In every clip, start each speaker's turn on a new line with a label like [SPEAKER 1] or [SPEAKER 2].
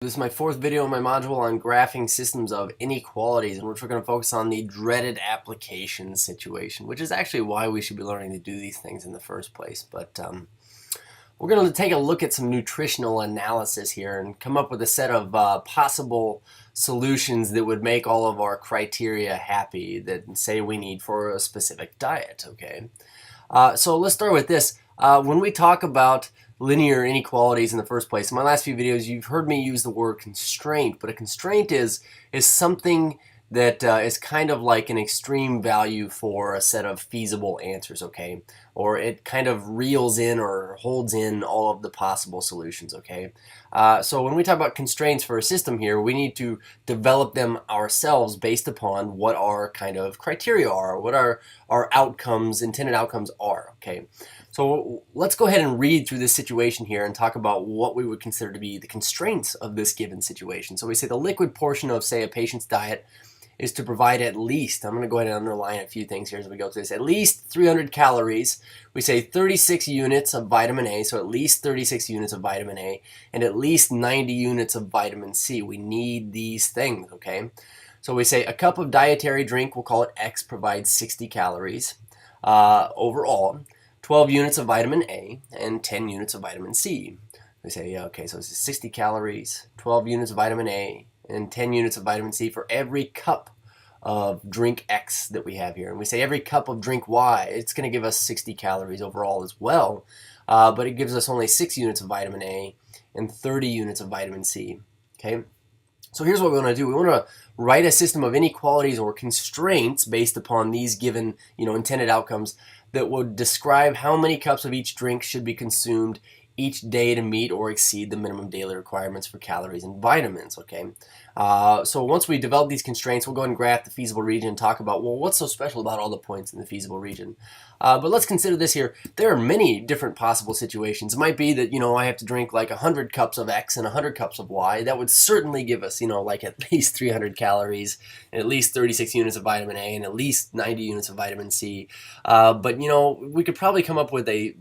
[SPEAKER 1] This is my fourth video in my module on graphing systems of inequalities, in which we're going to focus on the dreaded application situation, which is actually why we should be learning to do these things in the first place. But we're going to take a look at some nutritional analysis here and come up with a set of possible solutions that would make all of our criteria happy that say we need for a specific diet. Okay, so let's start with this. When we talk about linear inequalities in the first place, in my last few videos you've heard me use the word constraint, but a constraint is something that is kind of like an extreme value for a set of feasible answers, okay? Or it kind of reels in or holds in all of the possible solutions, okay? So when we talk about constraints for a system here, we need to develop them ourselves based upon what our kind of criteria are, what our outcomes, intended outcomes are, okay? So let's go ahead and read through this situation here and talk about what we would consider to be the constraints of this given situation. So we say the liquid portion of, say, a patient's diet is to provide at least, I'm going to go ahead and underline a few things here as we go through this, at least 300 calories. We say 36 units of vitamin A, so at least 36 units of vitamin A, and at least 90 units of vitamin C. We need these things, okay? So we say a cup of dietary drink, we'll call it X, provides 60 calories overall. 12 units of vitamin A and 10 units of vitamin C. We say, yeah, okay, so it's 60 calories, 12 units of vitamin A, and 10 units of vitamin C for every cup of drink X that we have here. And we say every cup of drink Y, it's going to give us 60 calories overall as well, but it gives us only 6 units of vitamin A and 30 units of vitamin C. Okay, so here's what we want to do. We want to write a system of inequalities or constraints based upon these given, intended outcomes that would describe how many cups of each drink should be consumed each day to meet or exceed the minimum daily requirements for calories and vitamins, okay? So once we develop these constraints, we'll go ahead and graph the feasible region and talk about, well, what's so special about all the points in the feasible region? But let's consider this here. There are many different possible situations. It might be that, I have to drink like 100 cups of X and 100 cups of Y. That would certainly give us, like at least 300 calories and at least 36 units of vitamin A and at least 90 units of vitamin C. But, we could probably come up with a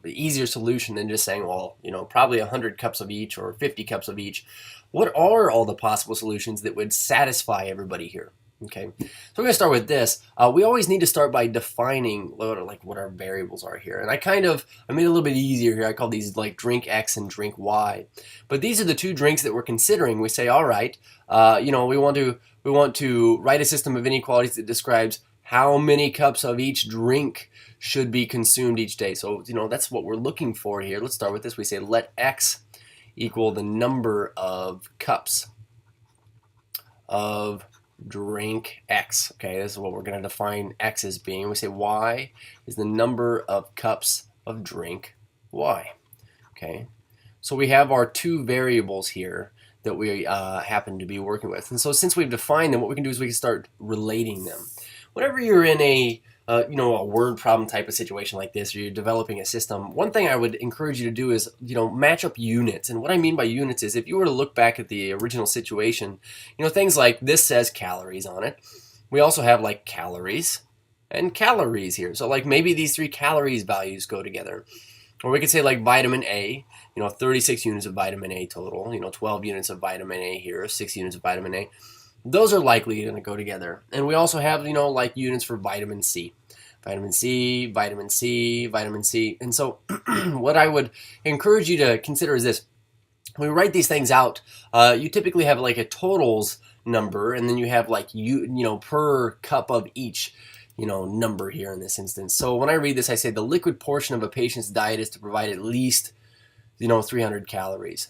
[SPEAKER 1] easier solution than just saying, well, probably 100 cups of each or 50 cups of each. What are all the possible solutions that would satisfy everybody here? Okay, so we're going to start with this. We always need to start by defining what our variables are here. And I made it a little bit easier here. I call these like drink X and drink Y. But these are the two drinks that we're considering. We say, all right, we want to write a system of inequalities that describes how many cups of each drink should be consumed each day. So, that's what we're looking for here. Let's start with this. We say let X equal the number of cups of drink X. Okay, this is what we're going to define X as being. We say Y is the number of cups of drink Y. Okay, so we have our two variables here that we happen to be working with. And so since we've defined them, what we can do is we can start relating them. Whenever you're in a word problem type of situation like this, or you're developing a system, one thing I would encourage you to do is, match up units. And what I mean by units is if you were to look back at the original situation, things like this says calories on it. We also have like calories and calories here. So like maybe these three calories values go together. Or we could say like vitamin A, 36 units of vitamin A total, 12 units of vitamin A here, 6 units of vitamin A. Those are likely going to go together. And we also have, like units for vitamin C. Vitamin C, vitamin C, vitamin C. And so what I would encourage you to consider is this. When we write these things out, you typically have like a totals number, and then you have like, per cup of each, number here in this instance. So when I read this, I say the liquid portion of a patient's diet is to provide at least, 300 calories.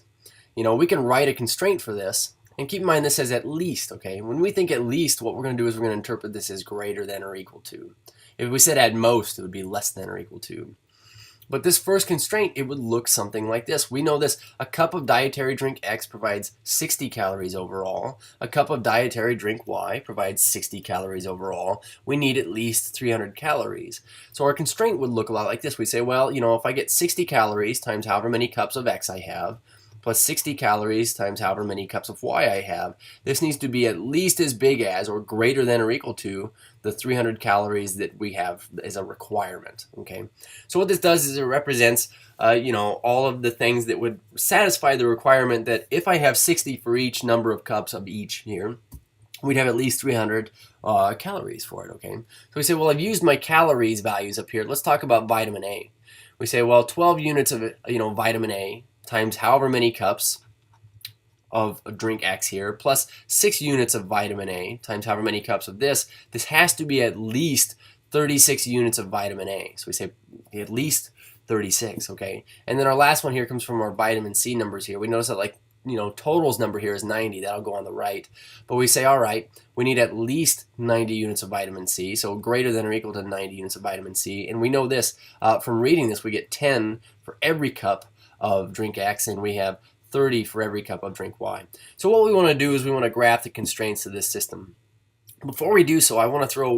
[SPEAKER 1] We can write a constraint for this. And keep in mind this says at least, okay? When we think at least, what we're going to do is we're going to interpret this as greater than or equal to. If we said at most, it would be less than or equal to. But this first constraint, it would look something like this. We know this. A cup of dietary drink X provides 60 calories overall. A cup of dietary drink Y provides 60 calories overall. We need at least 300 calories. So our constraint would look a lot like this. We say, well, if I get 60 calories times however many cups of X I have, plus 60 calories times however many cups of y I have. This needs to be at least as big as or greater than or equal to the 300 calories that we have as a requirement. Okay, so what this does is it represents all of the things that would satisfy the requirement that if I have 60 for each number of cups of each here, we'd have at least 300 calories for it. Okay, so we say, well, I've used my calories values up here. Let's talk about vitamin A. We say, well, 12 units of vitamin A times however many cups of drink X here, plus 6 units of vitamin A times however many cups of this. This has to be at least 36 units of vitamin A. So we say at least 36, okay? And then our last one here comes from our vitamin C numbers here. We notice that total's number here is 90. That'll go on the right. But we say, all right, we need at least 90 units of vitamin C, so greater than or equal to 90 units of vitamin C. And we know this from reading this. We get 10 for every cup of drink X, and we have 30 for every cup of drink Y. So what we want to do is we want to graph the constraints of this system. Before we do so, I want to throw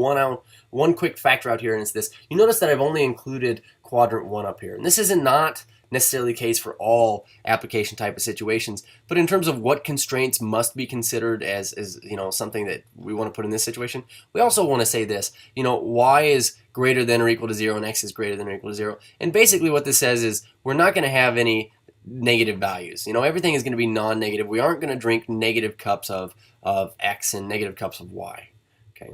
[SPEAKER 1] one quick factor out here, and it's this. You notice that I've only included quadrant 1 up here. And this isn't not necessarily the case for all application type of situations, but in terms of what constraints must be considered as something that we want to put in this situation, we also want to say this, y is greater than or equal to 0 and x is greater than or equal to 0. And basically what this says is we're not going to have any negative values. Everything is going to be non-negative. We aren't going to drink negative cups of x and negative cups of y. Okay.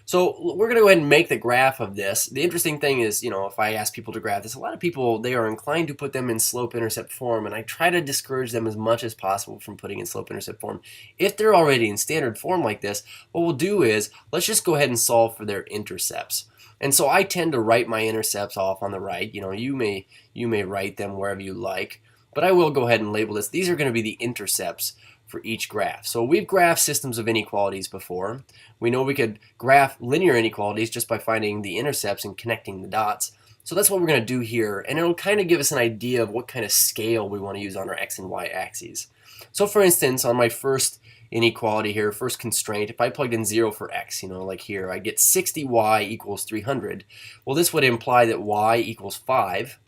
[SPEAKER 1] So we're going to go ahead and make the graph of this. The interesting thing is, if I ask people to graph this, a lot of people, they are inclined to put them in slope-intercept form, and I try to discourage them as much as possible from putting in slope-intercept form. If they're already in standard form like this, what we'll do is, let's just go ahead and solve for their intercepts. And so I tend to write my intercepts off on the right. You may write them wherever you like, but I will go ahead and label this. These are going to be the intercepts for each graph. So we've graphed systems of inequalities before. We know we could graph linear inequalities just by finding the intercepts and connecting the dots. So that's what we're going to do here, and it'll kind of give us an idea of what kind of scale we want to use on our x and y axes. So for instance, on my first inequality here, first constraint, if I plugged in 0 for x, like here, I get 60y equals 300. Well, this would imply that y equals 5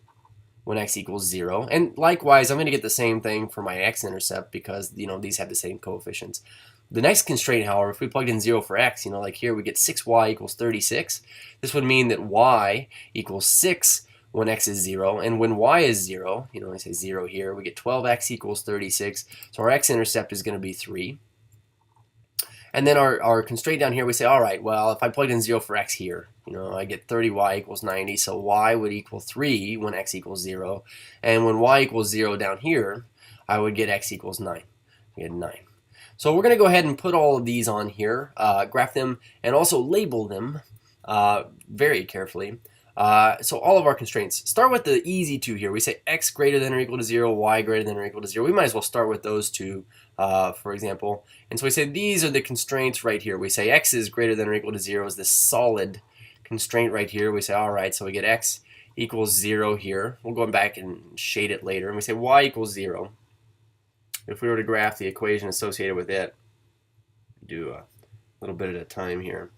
[SPEAKER 1] when x equals 0. And likewise, I'm going to get the same thing for my x-intercept because, these have the same coefficients. The next constraint, however, if we plugged in 0 for x, like here, we get 6y equals 36. This would mean that y equals 6 when x is 0. And when y is 0, I say 0 here, we get 12x equals 36. So our x-intercept is going to be 3. And then our constraint down here, we say, all right, well, if I plugged in 0 for x here, I get 30y equals 90, so y would equal 3 when x equals 0. And when y equals 0 down here, I would get x equals 9. We get 9. So we're going to go ahead and put all of these on here, graph them, and also label them very carefully. So all of our constraints. Start with the easy two here. We say x greater than or equal to 0, y greater than or equal to 0. We might as well start with those two, for example. And so we say these are the constraints right here. We say x is greater than or equal to 0 is this solid constraint right here. We say, all right, so we get x equals 0 here. We'll go back and shade it later. And we say y equals 0. If we were to graph the equation associated with it, do a little bit at a time here,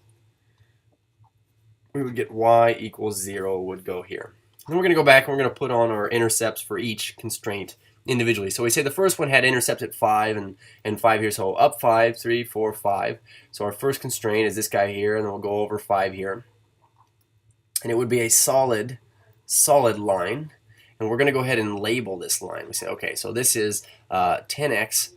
[SPEAKER 1] we would get y equals 0 would go here. Then we're going to go back and we're going to put on our intercepts for each constraint individually. So we say the first one had intercepts at 5 and 5 here. So up 5, 3, 4, 5. So our first constraint is this guy here, and then we'll go over 5 here. And it would be a solid line. And we're going to go ahead and label this line. We say, okay, so this is 10x,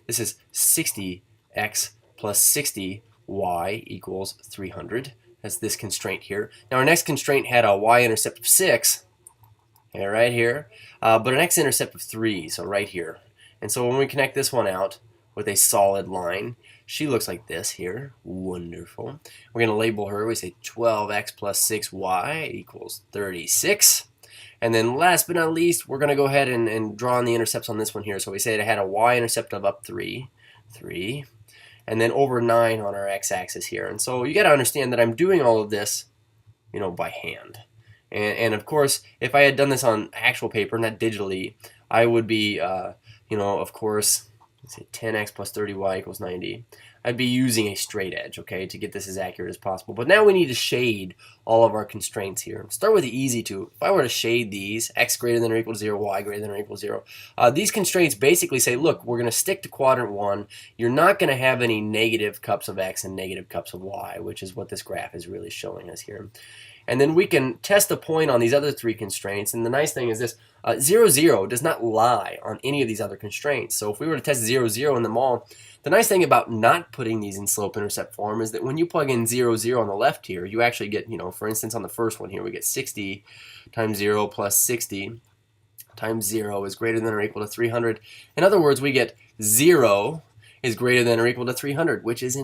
[SPEAKER 1] this is 60x plus 60y equals 300. That's this constraint here. Now our next constraint had a y-intercept of 6, right here, but an x-intercept of 3, so right here. And so when we connect this one out with a solid line, she looks like this here. Wonderful. We're going to label her. We say 12x plus 6y equals 36. And then last but not least, we're going to go ahead and draw on the intercepts on this one here. So we say it had a y-intercept of up 3, and then over 9 on our x-axis here. And so you got to understand that I'm doing all of this, by hand. And of course, if I had done this on actual paper, not digitally, I would be, of course, let's say 10x plus 30y equals 90. I'd be using a straight edge, okay, to get this as accurate as possible. But now we need to shade all of our constraints here. Start with the easy two. If I were to shade these, x greater than or equal to 0, y greater than or equal to 0, these constraints basically say, look, we're going to stick to quadrant 1. You're not going to have any negative cups of x and negative cups of y, which is what this graph is really showing us here. And then we can test a point on these other three constraints. And the nice thing is this, 0, 0 does not lie on any of these other constraints. So if we were to test 0, 0 in them all, the nice thing about not putting these in slope-intercept form is that when you plug in 0, 0 on the left here, you actually get, for instance, on the first one here, we get 60 times 0 plus 60 times 0 is greater than or equal to 300. In other words, we get 0 is greater than or equal to 300, which is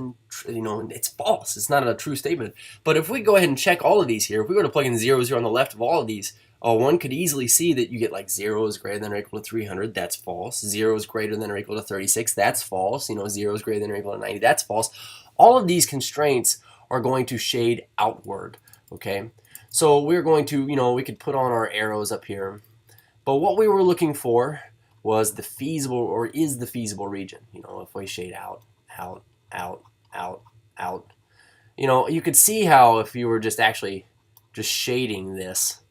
[SPEAKER 1] it's false. It's not a true statement. But if we go ahead and check all of these here, if we were to plug in 0, 0 on the left of all of these, one could easily see that you get like 0 is greater than or equal to 300. That's false. 0 is greater than or equal to 36. That's false. 0 is greater than or equal to 90. That's false. All of these constraints are going to shade outward. Okay, so we're going to, we could put on our arrows up here. But what we were looking for was the feasible, or is the feasible region. If we shade out, out, out, out, out. You could see how if you were just actually just shading this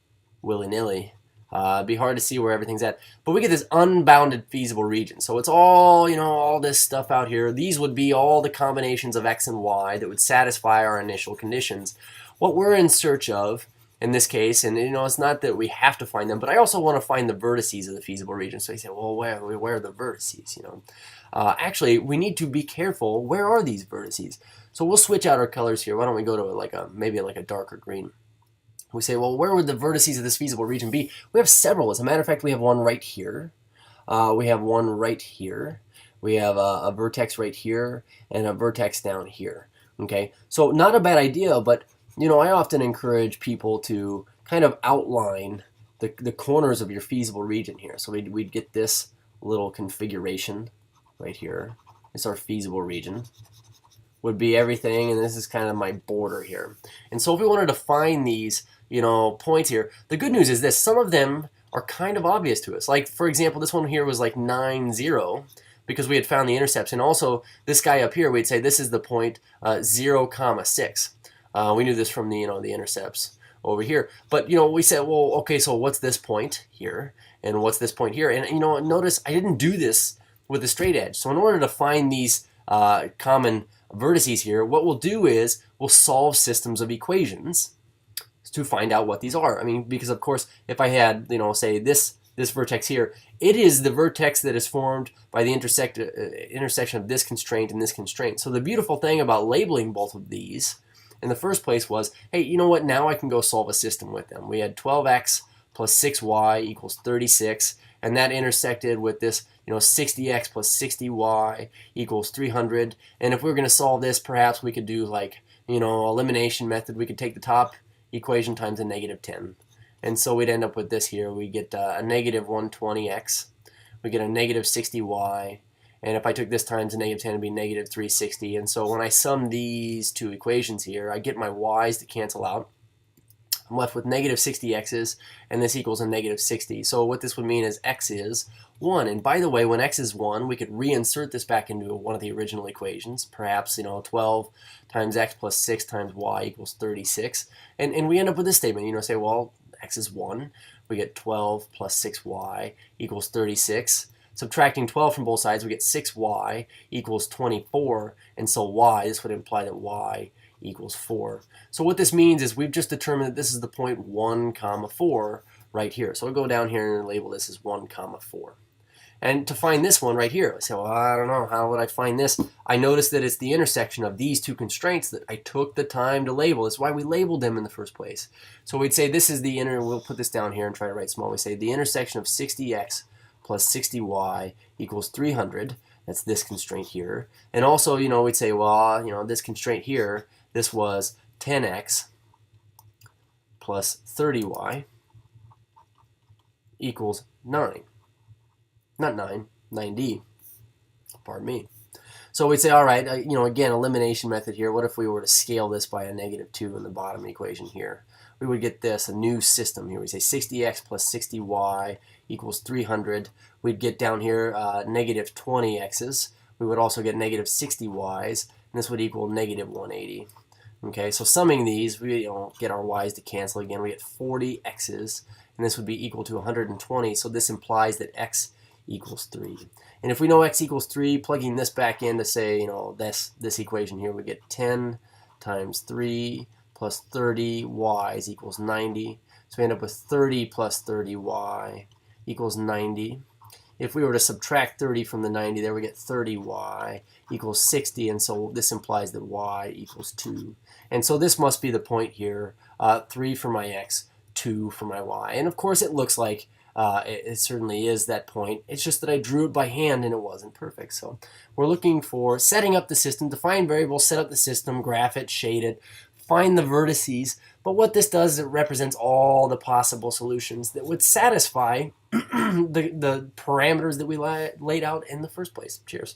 [SPEAKER 1] willy-nilly, it'd be hard to see where everything's at. But we get this unbounded feasible region. So it's all, all this stuff out here. These would be all the combinations of x and y that would satisfy our initial conditions. What we're in search of in this case, and it's not that we have to find them, but I also want to find the vertices of the feasible region. So you say, well, where are the vertices? Actually, we need to be careful. Where are these vertices? So we'll switch out our colors here. Why don't we go to maybe a darker green? We say, well, where would the vertices of this feasible region be? We have several. As a matter of fact, we have one right here. We have one right here. We have a vertex right here and a vertex down here. Okay, so not a bad idea, but I often encourage people to kind of outline the corners of your feasible region here. So we'd get this little configuration right here. It's our feasible region. Would be everything, and this is kind of my border here. And so if we wanted to find these, points here, the good news is this: some of them are kind of obvious to us. Like, for example, this one here was like 9, 0, because we had found the intercepts. And also, this guy up here, we'd say this is the point 0, 6. We knew this from the the intercepts over here. But we said, well, okay, so what's this point here, and what's this point here? And notice I didn't do this with a straight edge. So in order to find these common vertices here, what we'll do is we'll solve systems of equations to find out what these are. I mean, because of course, if I had say this vertex here, it is the vertex that is formed by the intersection of this constraint and this constraint. So the beautiful thing about labeling both of these in the first place was, hey, you know what? Now I can go solve a system with them. We had 12x plus 6y equals 36, and that intersected with this 60x plus 60y equals 300. And if we were going to solve this, perhaps we could do like elimination method. We could take the top equation times a negative 10. And so we'd end up with this here. We get a negative 120x. We get a negative 60y. And if I took this times a negative 10, it'd be negative 360. And so when I sum these two equations here, I get my y's to cancel out. I'm left with negative 60x's, and this equals a negative 60. So what this would mean is x is 1. And by the way, when x is 1, we could reinsert this back into one of the original equations. Perhaps, 12 times x plus 6 times y equals 36. And we end up with this statement. Say, well, x is 1. We get 12 plus 6y equals 36. Subtracting 12 from both sides, we get 6y equals 24. And so this would imply that y equals 4. So what this means is we've just determined that this is the point 1, 4 right here. So we'll go down here and label this as 1, 4. And to find this one right here, I say, well, I don't know, how would I find this? I noticed that it's the intersection of these two constraints that I took the time to label. That's why we labeled them in the first place. So we'd say this is the we'll put this down here and try to write small. We say the intersection of 60x plus 60y equals 300. That's this constraint here. And also, we'd say, well, this constraint here, this was 10x plus 30y equals 9. Not 9, 9d. Pardon me. So we'd say, all right, again, elimination method here. What if we were to scale this by a negative 2 in the bottom equation here? We would get this, a new system here. We say 60x plus 60y equals 300. we'd get down here negative 20 x's. We would also get negative 60 y's, and this would equal negative 180. Okay, so summing these, we get our y's to cancel again. We get 40 x's, and this would be equal to 120. So this implies that x equals 3. And if we know x equals 3, plugging this back in to say, this equation here, we get 10 times 3 plus 30 y's equals 90. So we end up with 30 plus 30y equals 90. If we were to subtract 30 from the 90 there, we get 30y equals 60, and so this implies that y equals 2. And so this must be the point here, 3 for my x, 2 for my y. And of course it looks like it certainly is that point. It's just that I drew it by hand and it wasn't perfect. So we're looking for setting up the system, define variables, set up the system, graph it, shade it, find the vertices. But what this does is it represents all the possible solutions that would satisfy the parameters that we laid out in the first place. Cheers.